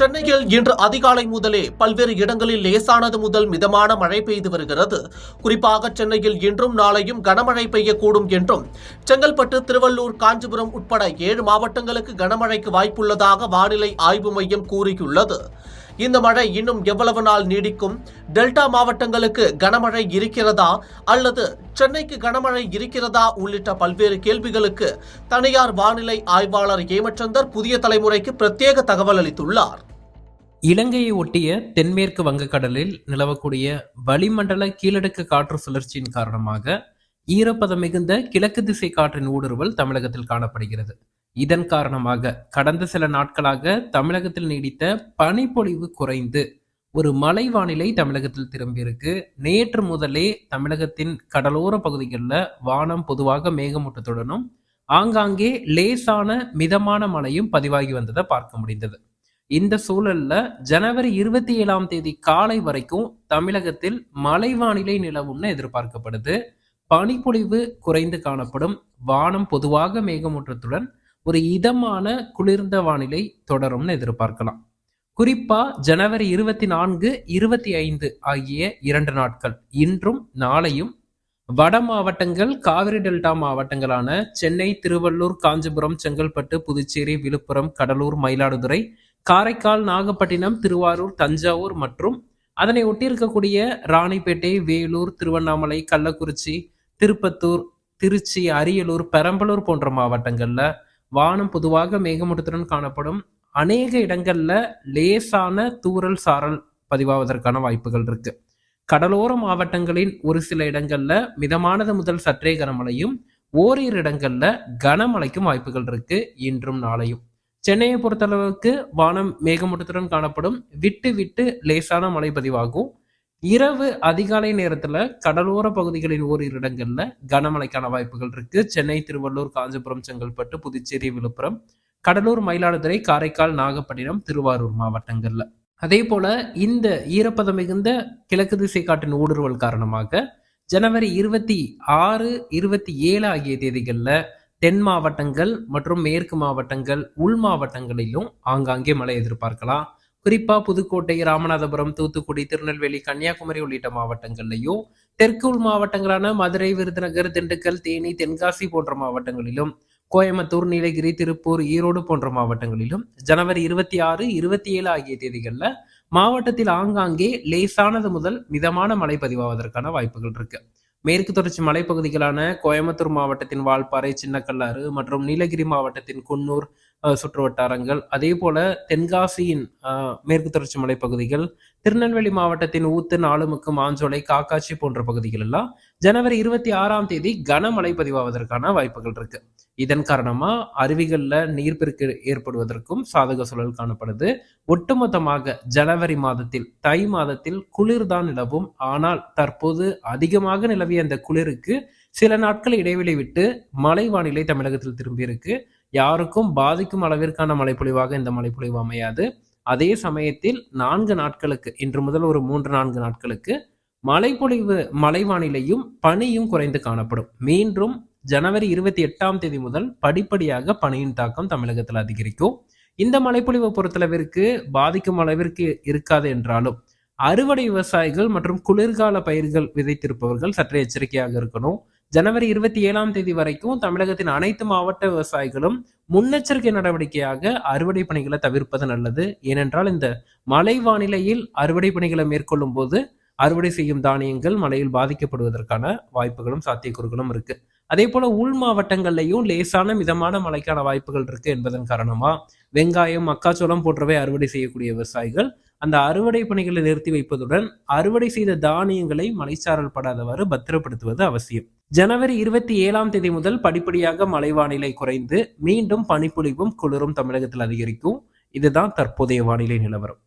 சென்னையில் இன்று அதிகாலை முதலே பல்வேறு இடங்களில் லேசானது முதல் மிதமான மழை பெய்து வருகிறது. குறிப்பாக சென்னையில் இன்றும் நாளையும் கனமழை பெய்யக்கூடும் என்றும், செங்கல்பட்டு, திருவள்ளூர், காஞ்சிபுரம் உட்பட 7 மாவட்டங்களுக்கு கனமழைக்கு வாய்ப்புள்ளதாக வானிலை ஆய்வு மையம் கூறியுள்ளது. இந்த மழை இன்னும் எவ்வளவு நாள் நீடிக்கும்? டெல்டா மாவட்டங்களுக்கு கனமழை இருக்கிறதா அல்லது சென்னைக்கு கனமழை இருக்கிறதா உள்ளிட்ட பல்வேறு கேள்விகளுக்கு தனியார் வானிலை ஆய்வாளர் ஹேமச்சந்தர் புதிய தலைமுறைக்கு பிரத்யேக தகவல் அளித்துள்ளார். இலங்கையை ஒட்டிய தென்மேற்கு வங்கக்கடலில் நிலவக்கூடிய வளிமண்டல கீழடுக்கு காற்று சுழற்சியின் காரணமாக ஈரப்பதம் மிகுந்த கிழக்கு திசை காற்றின் ஊடுருவல் தமிழகத்தில் காணப்படுகிறது. இதன் காரணமாக கடந்த சில நாட்களாக தமிழகத்தில் நீடித்த பனிப்பொழிவு குறைந்து ஒரு மழை வானிலை தமிழகத்தில் திரும்பியிருக்கு. நேற்று முதலே தமிழகத்தின் கடலோர பகுதிகளில் வானம் பொதுவாக மேகமூட்டத்துடனும் ஆங்காங்கே லேசான மிதமான மழையும் பதிவாகி வந்ததை பார்க்க முடிந்தது. இந்த சூழல்ல ஜனவரி 27ஆம் தேதி காலை வரைக்கும் தமிழகத்தில் மழை வானிலை நிலவும்னு எதிர்பார்க்கப்படுது. பனிப்பொழிவு குறைந்து காணப்படும். வானம் பொதுவாக மேகமூட்டத்துடன் ஒரு இதமான குளிர்ந்த வானிலை தொடரும்னு எதிர்பார்க்கலாம். குறிப்பா ஜனவரி 24, 25 ஆகிய 2 நாட்கள், இன்றும் நாளையும் வட மாவட்டங்கள், காவிரி டெல்டா மாவட்டங்களான சென்னை, திருவள்ளூர், காஞ்சிபுரம், செங்கல்பட்டு, புதுச்சேரி, விழுப்புரம், கடலூர், மயிலாடுதுறை, காரைக்கால், நாகப்பட்டினம், திருவாரூர், தஞ்சாவூர் மற்றும் அதனை ஒட்டியிருக்கக்கூடிய ராணிப்பேட்டை, வேலூர், திருவண்ணாமலை, கள்ளக்குறிச்சி, திருப்பத்தூர், திருச்சி, அரியலூர், பெரம்பலூர் போன்ற மாவட்டங்கள்ல வானம் பொதுவாக மேகமூட்டத்துடன் காணப்படும். அநேக இடங்கள்ல லேசான தூறல் சாரல் பதிவாவதற்கான வாய்ப்புகள் இருக்கு. கடலோர மாவட்டங்களின் ஒரு சில இடங்கள்ல மிதமானது முதல் சற்றே கனமழையும், ஓரிரு இடங்கள்ல கனமழைக்கும் வாய்ப்புகள் இருக்கு இன்றும் நாளையும். சென்னையை பொறுத்தளவுக்கு வானம் மேகமூட்டத்துடன் காணப்படும். விட்டு விட்டு லேசான மழை பதிவாகும். இரவு அதிகாலை நேரத்துல கடலோர பகுதிகளின் ஓரிரு இடங்கள்ல கனமழைக்கான வாய்ப்புகள் இருக்கு. சென்னை, திருவள்ளூர், காஞ்சிபுரம், செங்கல்பட்டு, புதுச்சேரி, விழுப்புரம், கடலூர், மயிலாடுதுறை, காரைக்கால், நாகப்பட்டினம், திருவாரூர் மாவட்டங்கள்ல. அதே போல இந்த ஈரப்பதம் மிகுந்த கிழக்கு திசை காற்றின் ஊடுருவல் காரணமாக ஜனவரி 26, 27 ஆகிய தேதிகள்ல தென் மாவட்டங்கள் மற்றும் மேற்கு மாவட்டங்கள், உள் மாவட்டங்களிலும் ஆங்காங்கே மழை எதிர்பார்க்கலாம். குறிப்பா புதுக்கோட்டை, ராமநாதபுரம், தூத்துக்குடி, திருநெல்வேலி, கன்னியாகுமரி உள்ளிட்ட மாவட்டங்கள்லையும், தெற்கு உள் மாவட்டங்களான மதுரை, விருதுநகர், திண்டுக்கல், தேனி, தென்காசி போன்ற மாவட்டங்களிலும், கோயம்புத்தூர், நீலகிரி, திருப்பூர், ஈரோடு போன்ற மாவட்டங்களிலும் ஜனவரி 26, 27 ஆகிய தேதிகள்ல மாவட்டத்தில் ஆங்காங்கே லேசானது முதல் மிதமான மழை பதிவாவதற்கான வாய்ப்புகள் இருக்கு. மேற்கு தொடர்ச்சி மலைப்பகுதிகளான கோயம்புத்தூர் மாவட்டத்தின் வால்பாறை, சின்னக்கல்லாறு மற்றும் நீலகிரி மாவட்டத்தின் குன்னூர் சுற்று வட்டாரங்கள், அதே போல தென்காசியின் மேற்கு தொடர்ச்சி மலைப்பகுதிகள், திருநெல்வேலி மாவட்டத்தின் ஊத்து, நாலுமுக்கு, மாஞ்சோலை, காக்காட்சி போன்ற பகுதிகள் எல்லாம் ஜனவரி 26ஆம் தேதி கனமழை பதிவாவதற்கான வாய்ப்புகள் இருக்கு. இதன் காரணமா அருவிகள்ல நீர்ப்பெருக்கு ஏற்படுவதற்கும் சாதக சூழல் காணப்படுது. ஒட்டுமொத்தமாக ஜனவரி மாதத்தில், தை மாதத்தில் குளிர்தான் நிலவும். ஆனால் தற்போது அதிகமாக நிலவிய அந்த குளிருக்கு சில நாட்கள் இடைவெளி விட்டு மழை வானிலை தமிழகத்தில் திரும்பி இருக்கு. யாருக்கும் பாதிக்கும் அளவிற்கான மழைப்பொழிவாக இந்த மழைப்பொழிவு அமையாது. அதே சமயத்தில் 4 நாட்களுக்கு, இன்று முதல் ஒரு 3-4 நாட்களுக்கு மழைப்பொழிவு, மழை வானிலையும் பனியும் குறைந்து காணப்படும். மீண்டும் ஜனவரி 28ஆம் தேதி முதல் படிப்படியாக பனியின் தாக்கம் தமிழகத்தில் அதிகரிக்கும். இந்த மழைப்பொழிவை பொறுத்தளவிற்கு பாதிக்கும் அளவிற்கு இருக்காது என்றாலும் அறுவடை விவசாயிகள் மற்றும் குளிர்கால பயிர்கள் விதைத்திருப்பவர்கள் சற்றே எச்சரிக்கையாக இருக்கணும். ஜனவரி 27ஆம் தேதி வரைக்கும் தமிழகத்தின் அனைத்து மாவட்ட விவசாயிகளும் முன்னெச்சரிக்கை நடவடிக்கையாக அறுவடை பணிகளை தவிர்ப்பது நல்லது. ஏனென்றால் இந்த மழை வானிலையில் அறுவடை பணிகளை மேற்கொள்ளும் போது அறுவடை செய்யும் தானியங்கள் மழையில் பாதிக்கப்படுவதற்கான வாய்ப்புகளும் சாத்தியக்கூறுகளும் இருக்கு. அதே போல உள் மாவட்டங்கள்லையும் லேசான மிதமான மழைக்கான வாய்ப்புகள் இருக்கு என்பதன் காரணமா வெங்காயம், மக்காச்சோளம் போன்றவை அறுவடை செய்யக்கூடிய விவசாயிகள் அந்த அறுவடை பணிகளை நிறுத்தி வைப்பதுடன் அறுவடை செய்த தானியங்களை மழைச்சாரல் படாதவாறு பத்திரப்படுத்துவது அவசியம். ஜனவரி 27ஆம் தேதி முதல் படிப்படியாக மழை வானிலை குறைந்து மீண்டும் பனிப்பொழிவும் குளிரும் தமிழகத்தில் அதிகரிக்கும். இதுதான் தற்போதைய வானிலை நிலவரம்.